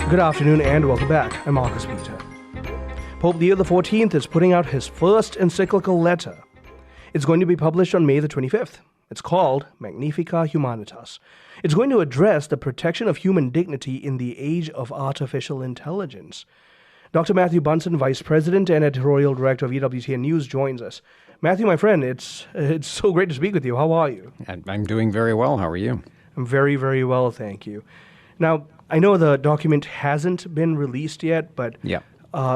Good afternoon and welcome back. I'm Marcus Peter. Pope Leo XIV is putting out his first encyclical letter. It's going to be published on May the 25th. It's called Magnifica Humanitas. It's going to address the protection of human dignity in the age of artificial intelligence. Dr. Matthew Bunson, Vice President and Editorial Director of EWTN News, joins us. Matthew, my friend, it's so great to speak with you. How are you? I'm doing very well. How are you? I'm very, very well, thank you. Now, I know the document hasn't been released yet, but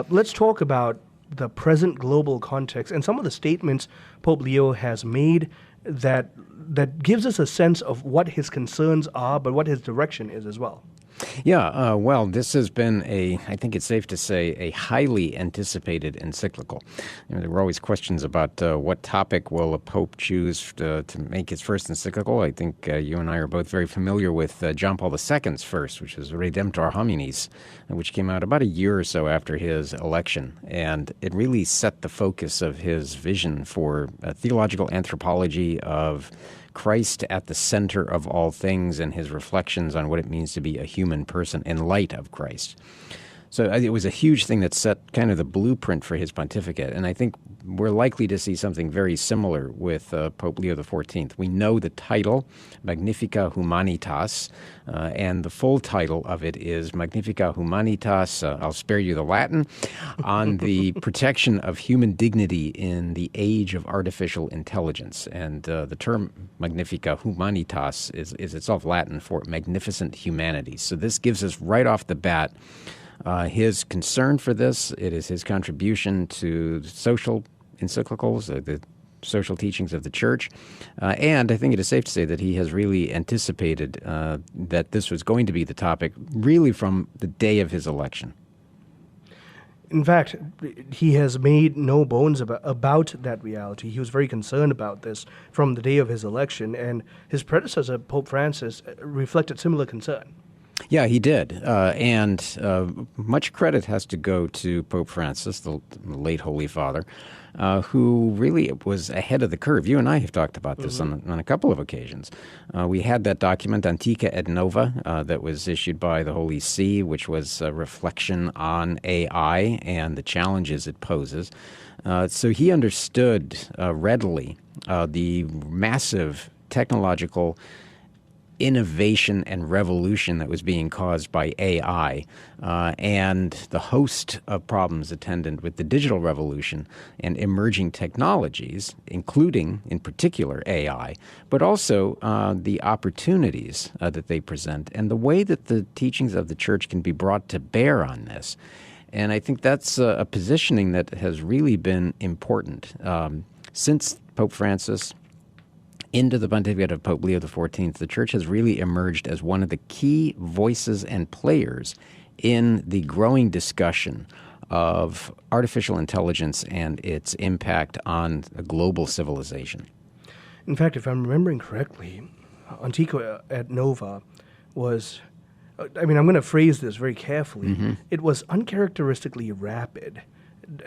let's talk about the present global context and some of the statements Pope Leo has made that gives us a sense of what his concerns are, but what his direction is as well. Well, this has been I think it's safe to say, a highly anticipated encyclical. There were always questions about what topic will a pope choose to make his first encyclical. I think you and I are both very familiar with John Paul II's first, which is Redemptor Hominis, which came out about a year or so after his election. And it really set the focus of his vision for theological anthropology of Christ at the center of all things and his reflections on what it means to be a human person in light of Christ. So it was a huge thing that set kind of the blueprint for his pontificate. And I think we're likely to see something very similar with Pope Leo XIV. We know the title, Magnifica Humanitas, and the full title of it is Magnifica Humanitas, I'll spare you the Latin, on the protection of human dignity in the age of artificial intelligence. And the term Magnifica Humanitas is itself Latin for magnificent humanities. So this gives us right off the bat his concern for this. It is his contribution to social encyclicals, the social teachings of the Church. And I think it is safe to say that he has really anticipated that this was going to be the topic really from the day of his election. In fact, he has made no bones about that reality. He was very concerned about this from the day of his election, and his predecessor, Pope Francis, reflected similar concern. Yeah, he did. And much credit has to go to Pope Francis, the late Holy Father, who really was ahead of the curve. You and I have talked about this on a couple of occasions. We had that document, Antica et Nova, that was issued by the Holy See, which was a reflection on AI and the challenges it poses. So he understood readily the massive technological innovation and revolution that was being caused by AI and the host of problems attendant with the digital revolution and emerging technologies, including, in particular, AI, but also the opportunities that they present and the way that the teachings of the Church can be brought to bear on this. And I think that's a positioning that has really been important. Since Pope Francis into the pontificate of Pope Leo XIV, the Church has really emerged as one of the key voices and players in the growing discussion of artificial intelligence and its impact on a global civilization. In fact, if I'm remembering correctly, Antica et Nova was, I'm going to phrase this very carefully, it was uncharacteristically rapid.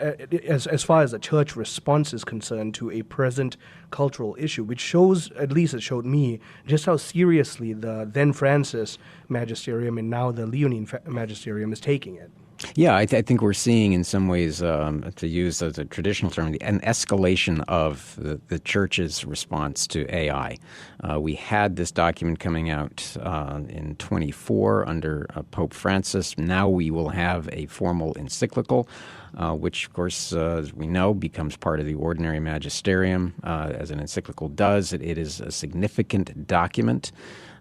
As far as the Church response is concerned to a present cultural issue, which shows, at least it showed me, just how seriously the then Francis magisterium and now the Leonine magisterium is taking it. Yeah, I think we're seeing in some ways, to use a traditional term, an escalation of the Church's response to AI. We had this document coming out in 24 under Pope Francis. Now we will have a formal encyclical, which, of course, as we know, becomes part of the ordinary magisterium, as an encyclical does. It is a significant document.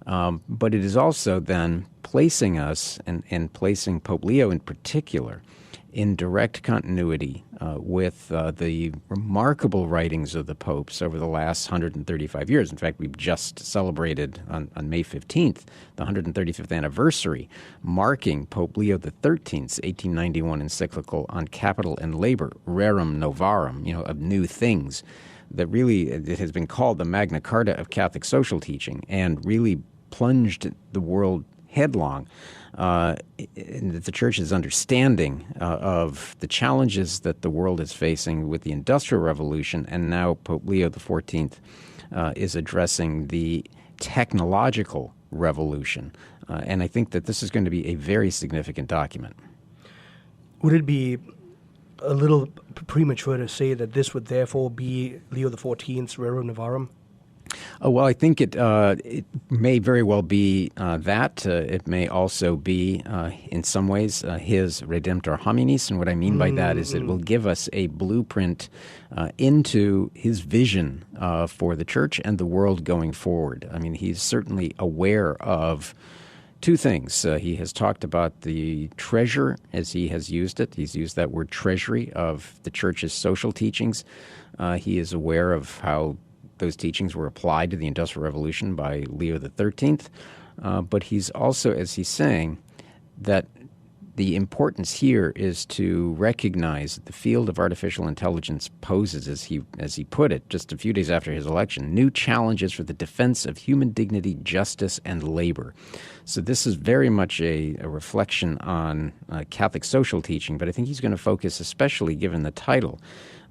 But it is also then placing us and placing Pope Leo in particular in direct continuity with the remarkable writings of the popes over the last 135 years. In fact, we've just celebrated on May 15th the 135th anniversary, marking Pope Leo XIII's 1891 encyclical on capital and labor, Rerum Novarum, of new things, that really it has been called the Magna Carta of Catholic social teaching and really plunged the world headlong in the Church's understanding of the challenges that the world is facing with the Industrial Revolution, and now Pope Leo XIV is addressing the technological revolution. And I think that this is going to be a very significant document. Would it be a little premature to say that this would therefore be Leo XIV's Rerum Novarum? Well, I think it may very well be that. It may also be, in some ways, his Redemptor Hominis. And what I mean by that is it will give us a blueprint into his vision for the church and the world going forward. I mean, he's certainly aware of two things. He has talked about the treasure as he has used it. He's used that word treasury of the church's social teachings. He is aware of how those teachings were applied to the Industrial Revolution by Leo XIII. But he's also, as he's saying, that the importance here is to recognize that the field of artificial intelligence poses, as he put it just a few days after his election, new challenges for the defense of human dignity, justice, and labor. So this is very much a reflection on Catholic social teaching, but I think he's going to focus, especially given the title,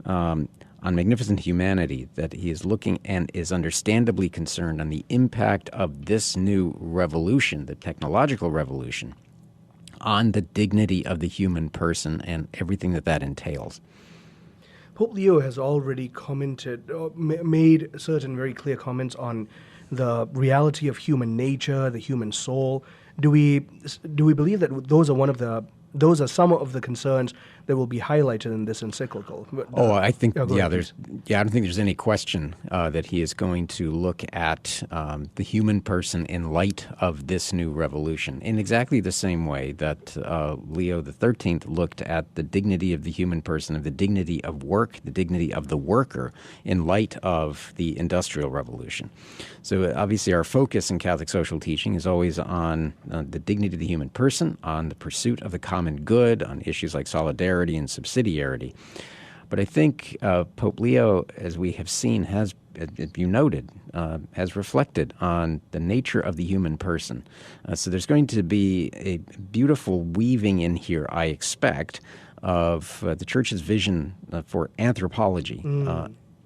on magnificent humanity, that he is looking and is understandably concerned on the impact of this new revolution, the technological revolution, on the dignity of the human person and everything that entails. Pope Leo has already made certain very clear comments on the reality of human nature, the human soul. Do we believe that those are some of the concerns that will be highlighted in this encyclical? I think, I don't think there's any question that he is going to look at the human person in light of this new revolution in exactly the same way that Leo XIII looked at the dignity of the human person, of the dignity of work, the dignity of the worker in light of the Industrial Revolution. So obviously our focus in Catholic social teaching is always on the dignity of the human person, on the pursuit of the common good, on issues like solidarity and subsidiarity. But I think Pope Leo, as we have seen, has, as you noted, has reflected on the nature of the human person. So there's going to be a beautiful weaving in here, I expect, of the Church's vision for anthropology.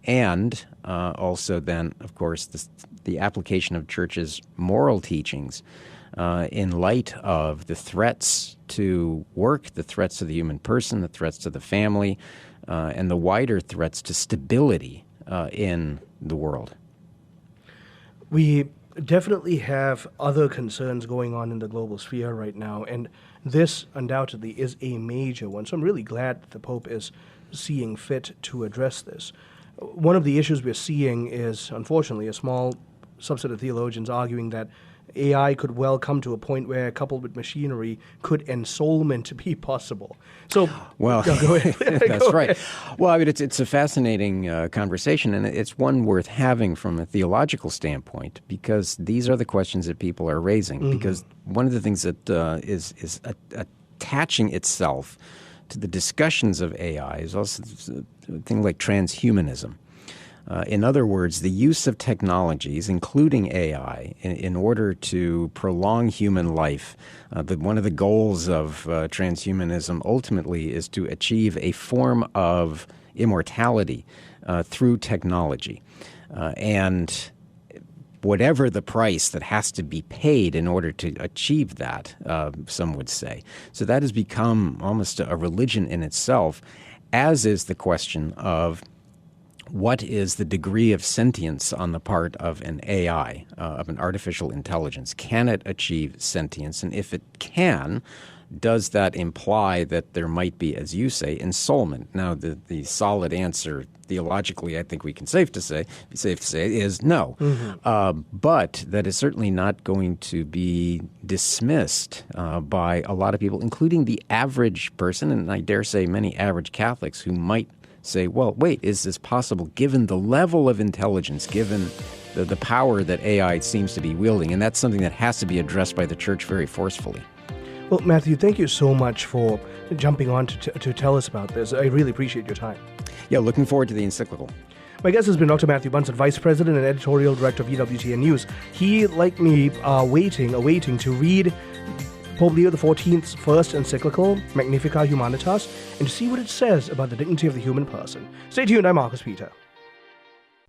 And also then, of course, the application of Church's moral teachings in light of the threats to work, the threats to the human person, the threats to the family, and the wider threats to stability in the world. We definitely have other concerns going on in the global sphere right now, and this undoubtedly is a major one. So I'm really glad that the Pope is seeing fit to address this. One of the issues we're seeing is, unfortunately, a small subset of theologians arguing that AI could well come to a point where, coupled with machinery, could ensoulment be possible. So, well, go ahead. That's right. Well, I mean, it's a fascinating conversation, and it's one worth having from a theological standpoint, because these are the questions that people are raising. Because one of the things that is attaching itself to the discussions of AI is also a thing like transhumanism. In other words, the use of technologies, including AI, in order to prolong human life. One of the goals of transhumanism ultimately is to achieve a form of immortality through technology. And whatever the price that has to be paid in order to achieve that, some would say. So that has become almost a religion in itself, as is the question of what is the degree of sentience on the part of an AI, of an artificial intelligence? Can it achieve sentience? And if it can, does that imply that there might be, as you say, ensoulment? Now, the solid answer theologically, I think we can safe to say is no. But that is certainly not going to be dismissed by a lot of people, including the average person, and I dare say many average Catholics who might say, well, wait, is this possible given the level of intelligence, given the power that AI seems to be wielding? And that's something that has to be addressed by the Church very forcefully. Well, Matthew, thank you so much for jumping on to tell us about this. I really appreciate your time. Yeah, looking forward to the encyclical. My guest has been Dr. Matthew Bunson, Vice President and Editorial Director of EWTN News. He, like me, are waiting to read Pope Leo XIV's first encyclical, Magnifica Humanitas, and to see what it says about the dignity of the human person. Stay tuned, I'm Marcus Peter.